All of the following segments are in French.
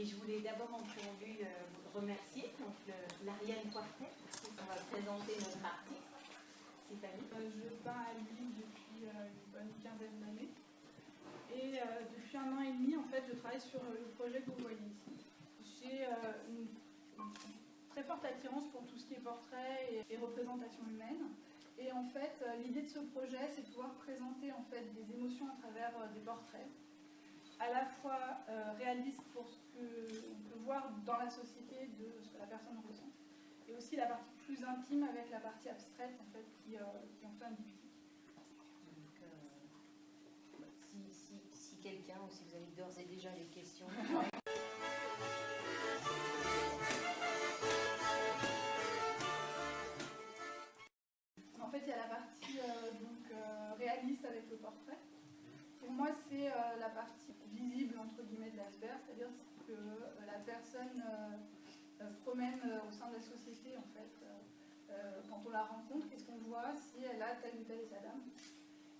Et je voulais d'abord en préambule vous remercier, donc l'Ariane Quartet, on va présenter notre artiste. Je peins à Lille depuis une bonne quinzaine d'années. Et depuis 1 an et demi, en fait, je travaille sur le projet que vous voyez ici. J'ai une très forte attirance pour tout ce qui est portrait et représentation humaine. Et en fait, l'idée de ce projet, c'est de pouvoir présenter en fait, des émotions à travers des portraits, à la fois réalistes pour ce qu'on peut voir dans la société de ce que la personne ressent, et aussi la partie plus intime avec la partie abstraite en fait, qui en fait un diptyque. Donc, si quelqu'un, ou si vous avez d'ores et déjà des questions... En fait, il y a la partie réaliste avec le portrait. Pour moi, c'est la partie visible entre guillemets de l'iceberg, c'est-à-dire que la personne promène au sein de la société, en fait. Quand on la rencontre, qu'est-ce qu'on voit si elle a tel ou tel état d'âme.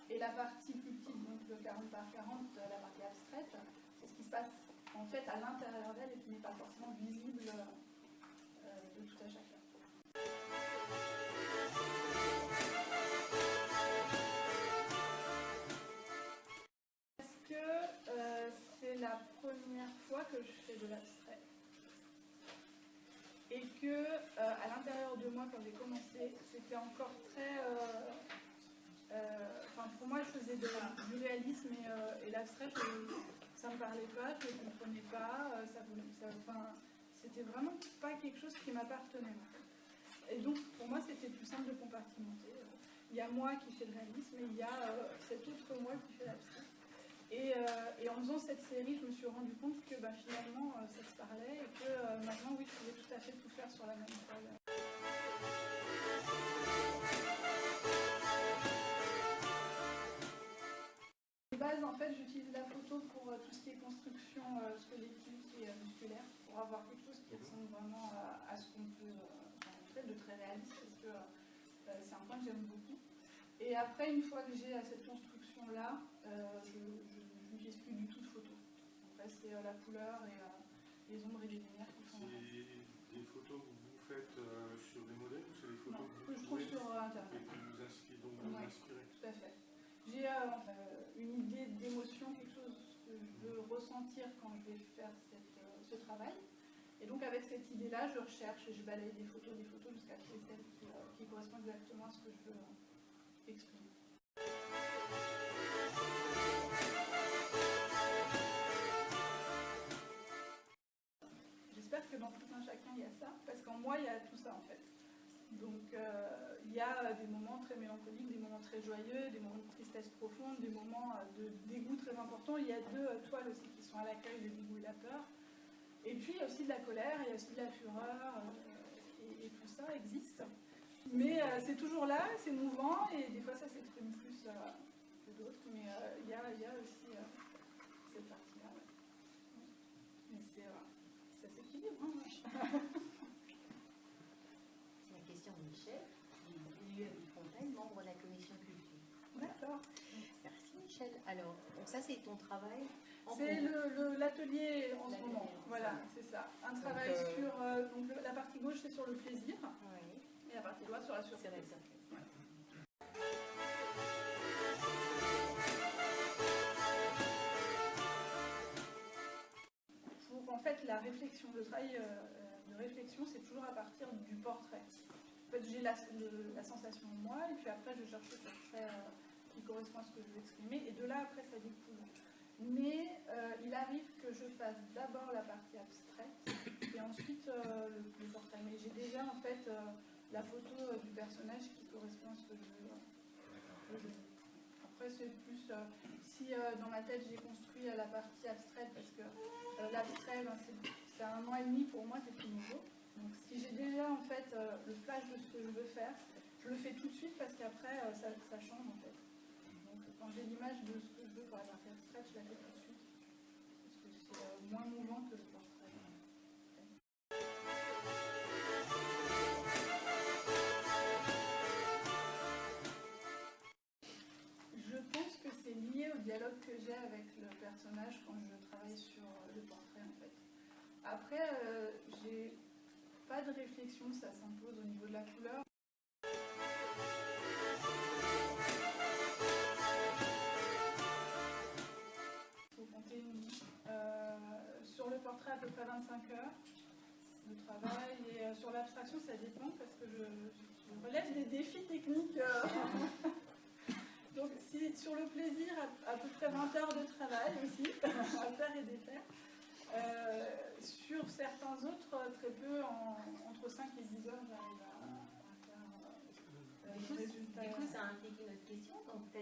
Et la partie plus petite, donc le 40 par 40, la partie abstraite, c'est ce qui se passe en fait à l'intérieur d'elle et qui n'est pas forcément visible de tout à chacun. C'est la première fois que je fais de l'abstrait. Et que, à l'intérieur de moi, quand j'ai commencé, c'était encore très... pour moi, je faisais du réalisme et l'abstrait, ça ne me parlait pas, je ne le comprenais pas. C'était vraiment pas quelque chose qui m'appartenait. En fait. Et donc, pour moi, c'était plus simple de compartimenter. Il y a moi qui fais le réalisme et il y a cet autre moi qui fait l'abstrait. Et en faisant cette série, je me suis rendu compte que finalement, ça se parlait et que maintenant, oui, je pouvais tout à fait tout faire sur la même toile. De base, en fait, j'utilise la photo pour tout ce qui est construction squelettique et musculaire, pour avoir quelque chose qui ressemble vraiment à ce qu'on peut faire de très réaliste, parce que c'est un point que j'aime beaucoup. Et après, une fois que j'ai cette construction-là, je n'utilise plus du tout de photos. Après, c'est la couleur et les ombres et les lumières qui font. C'est des photos que vous faites sur des modèles ou c'est des photos que je trouve sur Internet. Et qui vous inspirent, donc vous inspirez. Tout à fait. J'ai une idée d'émotion, quelque chose que je veux ressentir quand je vais faire ce travail. Et donc avec cette idée-là, je recherche et je balaye des photos jusqu'à trouver celle qui correspond exactement à ce que je veux exprimer. J'espère que dans tout un chacun, il y a ça, parce qu'en moi, il y a tout ça en fait. Donc il y a des moments très mélancoliques, des moments très joyeux, des moments de tristesse profonde, des moments de dégoût très importants. Il y a 2 toiles aussi qui sont à l'accueil, le dégoût et la peur. Et puis il y a aussi de la colère, il y a aussi de la fureur, et tout ça existe. Mais c'est toujours là, c'est mouvant, et des fois ça s'exprime plus que d'autres, mais il y a aussi cette partie-là. Ouais. Mais ça s'équilibre. Hein. De Michel, élu à Villefontaine, membre de la commission culture. D'accord. Merci Michel. Alors, donc ça c'est ton travail. C'est l'atelier en ce moment. Voilà, c'est ça. Un travail sur donc la partie gauche c'est sur le plaisir, oui. Et la partie droite sur la surprise. Ouais. Pour en fait la réflexion, le travail de réflexion, c'est toujours à partir du portrait. En fait, j'ai la sensation de moi, et puis après, je cherche le portrait qui correspond à ce que je veux exprimer, et de là, après, ça découle. Mais il arrive que je fasse d'abord la partie abstraite, et ensuite le portrait. Mais j'ai déjà, en fait, la photo du personnage qui correspond à ce que je veux. Après, c'est plus... si dans ma tête, j'ai construit la partie abstraite, parce que l'abstrait, c'est 1 an et demi pour moi, c'est tout nouveau. Donc si j'ai déjà en fait le flash de ce que je veux faire, je le fais tout de suite parce qu'après ça change en fait. Donc quand j'ai l'image de ce que je veux pour la partie abstraite, je la fais tout de suite. Parce que c'est moins mouvant que le portrait. Je pense que c'est lié au dialogue que j'ai avec le personnage quand je travaille sur le portrait en fait. Après, j'ai pas de réflexion, ça s'impose au niveau de la couleur. Il faut compter sur le portrait à peu près 25 heures de travail, et sur l'abstraction ça dépend parce que je relève des défis techniques. Donc si, sur le plaisir, à peu près 20 heures de travail aussi, à faire et défaire. Sur certains autres, très peu, entre 5 et 10 heures, j'arrive à faire le résultat. Du coup, ça implique une autre question. Donc, tu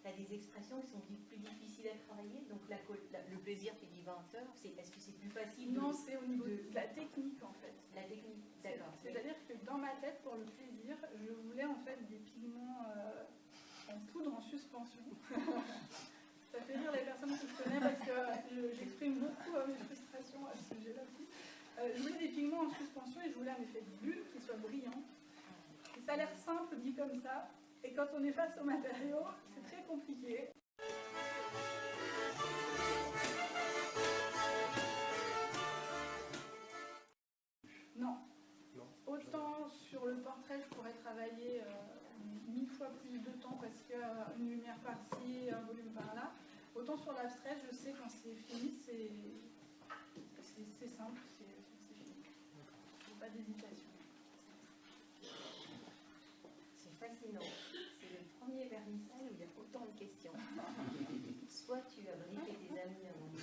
as des expressions qui sont plus difficiles à travailler. Donc, le plaisir, tu dis 20 heures. Est-ce que c'est plus facile? Non, c'est au niveau de la technique, en fait. La technique, d'accord. C'est-à-dire que dans ma tête, pour le plaisir, je voulais en fait des pigments en poudre en suspension. Ça fait rire les personnes qui je connais parce que j'exprime beaucoup mes frustrations à ce sujet-là aussi. Je voulais des pigments en suspension et je voulais un effet de bulle qui soit brillant. Et ça a l'air simple dit comme ça, et quand on est face au matériau, c'est très compliqué. Non. Autant sur le portrait, je pourrais travailler 1000 fois plus de temps parce qu'une lumière par-ci, un volume par-là. Autant sur l'abstrait, je sais quand c'est fini, c'est simple, c'est fini. Il n'y a pas d'hésitation. C'est fascinant. C'est le premier vernissage où il y a autant de questions. Soit tu as briefé tes amis avant de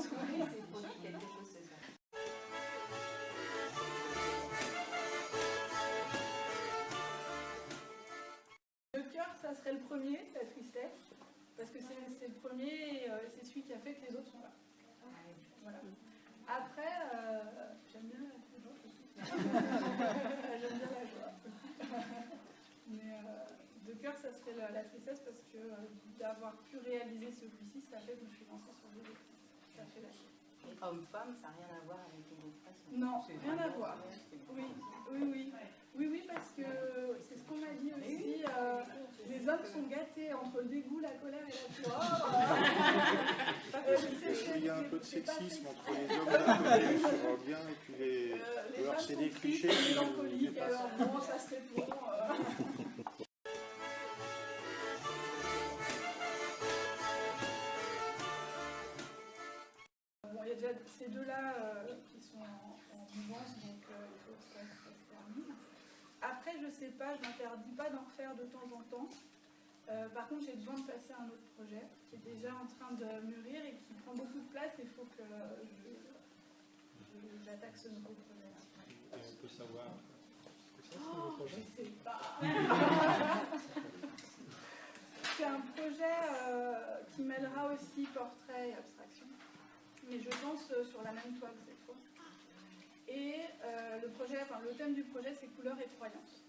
soit c'est produit quelque chose ce soir. Le cœur, ça serait le premier, la tristesse, parce que c'est le premier, c'est celui qui a fait que les autres sont là. Voilà. Après, j'aime bien la joie aussi. J'aime bien la joie. Mais de cœur, ça serait la tristesse parce que d'avoir pu réaliser ce coup-ci, ça fait que je me suis lancée sur le jeu. Ça fait la chier. Et homme-femme, ça n'a rien à voir avec les expressions. Non, rien à voir. Oui, parce que c'est ce qu'on m'a dit aussi. Les hommes sont gâtés entre le dégoût, la colère et la joie. Il y a un peu de sexisme entre les hommes d'un côté, je vois bien, et puis les femmes c'est sont des tristes, clichés qui mélancoliques, dépassent. alors bon, ça se répond. Bon, il y a déjà ces deux-là qui sont en mouvance, donc il faut que ça se termine. Après, je sais pas, je m'interdis pas d'en refaire de temps en temps. Par contre, j'ai besoin de passer à un autre projet qui est déjà en train de mûrir et qui prend beaucoup de place. Il faut que j'attaque ce nouveau projet-là. On peut savoir. Je ne sais pas. C'est un projet qui mêlera aussi portrait et abstraction, mais je pense sur la même toile cette fois. Et le thème du projet, c'est couleur et croyance.